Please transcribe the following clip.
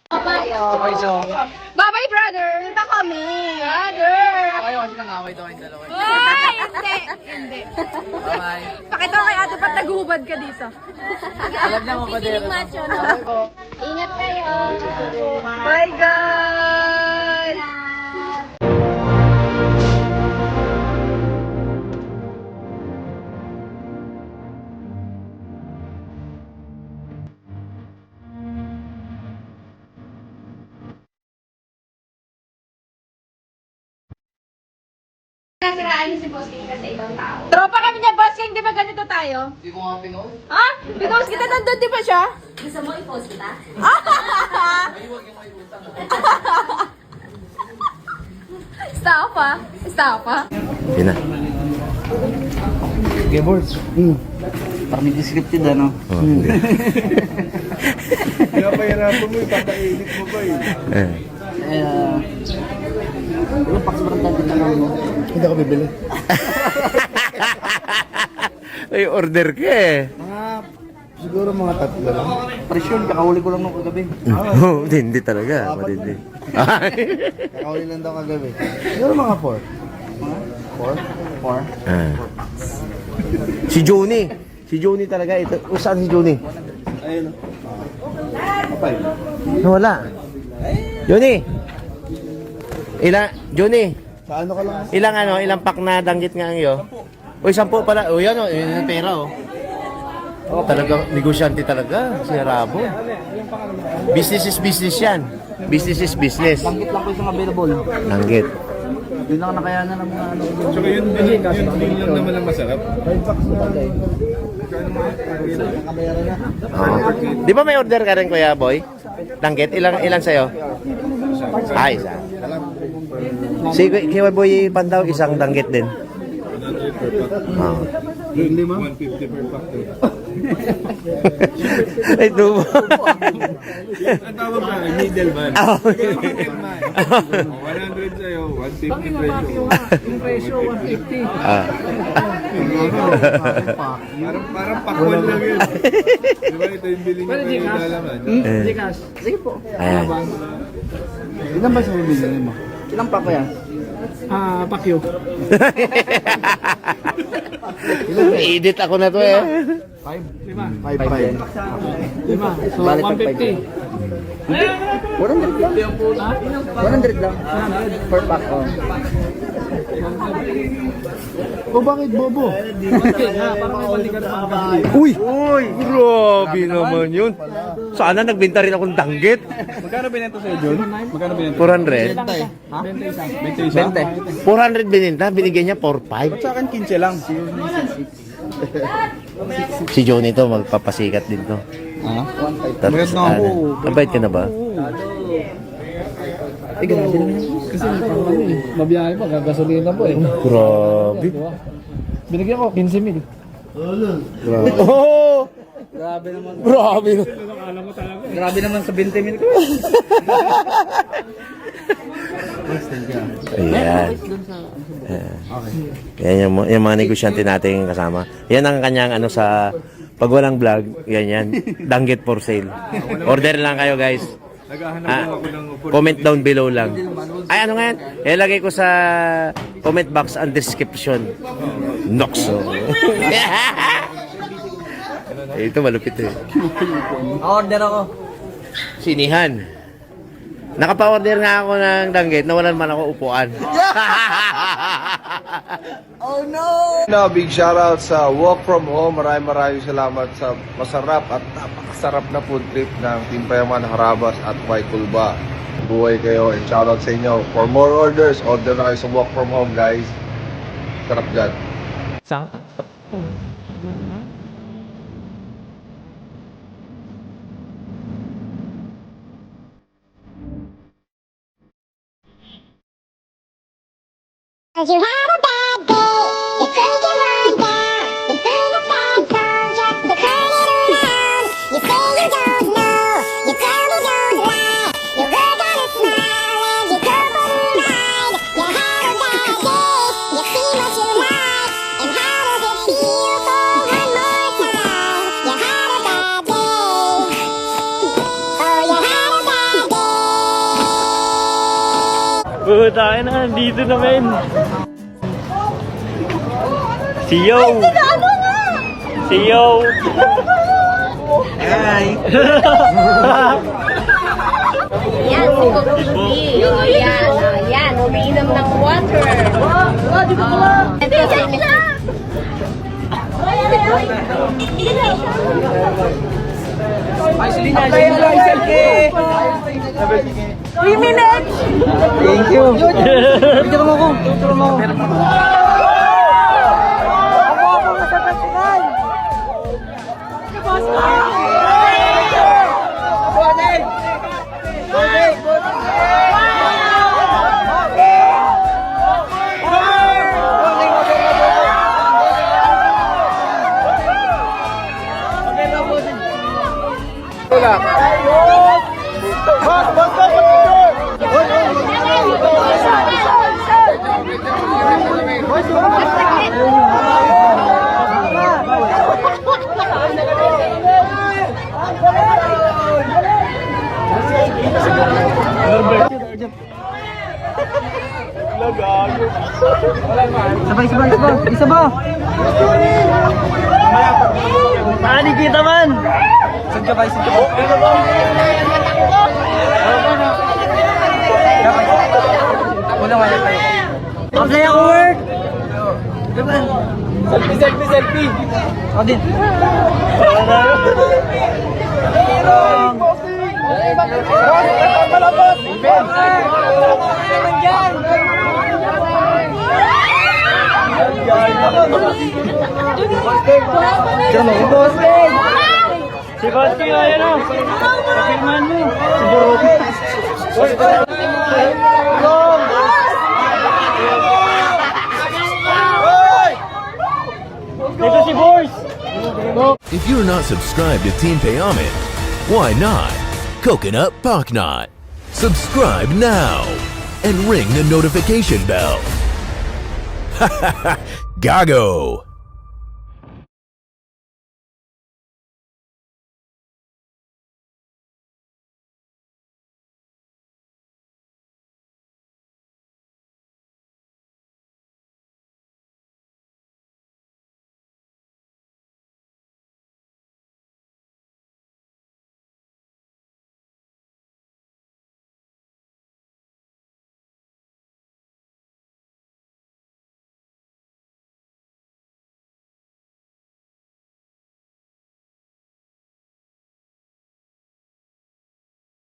Okay, so... Bye-bye, brother! Punta kami! Brother! Ayaw kasi nang away daw kayong dalawa. Ay! Hindi! Hindi. Bye-bye. Pakita ko kay ate ba't naghubad ka dito. Alam niya mo ba dito? Ingat kayo! Bye, guys! Nasiraan niyo si Boss King sa ibang tao. Tropa kami niya, Boss King. Di ba ganito tayo? Hindi ko nga pinost. Ha? Pinost kita nandun, di ba siya? Gusto mo i-post kita? Estafa? Estafa? Yun na. Okay, boss. Parang may descripted, ano? Oh, hindi. Pinapahirapan mo, ipapailit mo ba eh? Yung Pax Branda din naman mo. Hindi ako bibili. Ay, order ka eh. Siguro mga tatlo lang. Presyon, kakahuli ko lang nung kagabi. Oh, hindi talaga. Matindi. Kakauli lang daw kagabi. Siguro mga 4. Mga? 4? 4? Ah. Si Joni. Si Joni talaga. Ito. Saan si Joni? Ayun o. Kapay. Nawala. Joni. Joni. Sa ano ka lang? Ilang pack na danggit nga ang iyo? Uy, 10 pala. Uy, ano, yun yung pera oh. Talagang negosyante talaga si Rabo. Business is business yan. Business is business. Langkit lang ko isang available. Danggit. Yun lang nakayanan ng mga ano. Tsaka yun lang naman ang masarap. 5 bucks na bagay. Oo. Di ba may order ka rin, Kuya Boy? Danggit? Ilan sa'yo? Isa. Si Kuya Boy Pandaw, isang danggit din. 100 per pack. Oo. Yung 150 per pack. Ay, tubo. Ang tawag ba? Middleman. Middleman. 100 sa'yo, 150 presyo. Yung presyo, 150. Ah. Parang pakwan lang yun. Diba ito yung bilhin nyo kayo nilalaman? Gcash. Sige po. Ayan. Ilan ba sa bibili mo? Ilang pack ko yan? Pakyo. Edit ako na to eh. 5? 5. So, 150. 100 lang. 100 lang. Per pack, oh. O bakit bobo? Uy! Grabe naman yun. Sana nagbenta rin akong danggit. Magkano binenta sa'yo, John? Magkano binenta? 400. Ha? 20 400 bininta, binigyan niya 4.5. Sa akin 15 lang. Si Johnny to, magpapasikat din to. Ha? Tapos, Maganda ako. Mabait ka na ba? Ay, grabe naman. Kasi mabiyahe pa, gagasolina po eh. Grabe. Binigyan ko 15 mil. Oh! Grabe naman. Grabe. Grabe naman sa 20 mil ko. Ayan. Yan yung mga negosyante nating kasama. Yan ang kanyang ano sa pag walang vlog, yan. Danggit for sale. Order lang kayo guys. Naghahanap lang ako ng Comment down below lang. Ay, ano nga yan? Ilagay ko sa comment box ang description. Noxo. Ito malupit eh. Order ako. Sinihan. Nakapa-order nga ako ng danggit, nawalan man ako upuan. Oh no! No, big shoutout sa Walk From Home. Maraming salamat sa masarap at napakasarap na food trip ng Team Payaman Harabas at Waikulba. Buhay kayo and shoutout sa inyo. For more orders, order na kayo sa Walk From Home, guys. Sarap dyan. Cause you had a bad day, you couldn't get run down, you bring a bad song just to turn it around. You say you don't know, you tell me don't lie, you work on a smile and you cover your mind. You had a bad day, you see what you like, and how does it feel for one more time? You had a bad day, oh you had a bad day. Puta na, dito na men. Si Yo. Si Yo. Yan, si Kokibi. O, yan. O, yan. Umiinom ng water. Ito si Thank you. Picture mo ko. Picture mo ko. Isa ba? Ani kita man. Saan ka ba? Wala wala tayo. Apply ako work! Selfie! Ako din. Diyan mo, boss! Si Koski, ayan o. Kapilman mo. Dito si Boys. If you're not subscribed to Team Payaman, why not? Coconut Pocknot. Subscribe now and ring the notification bell. Gago!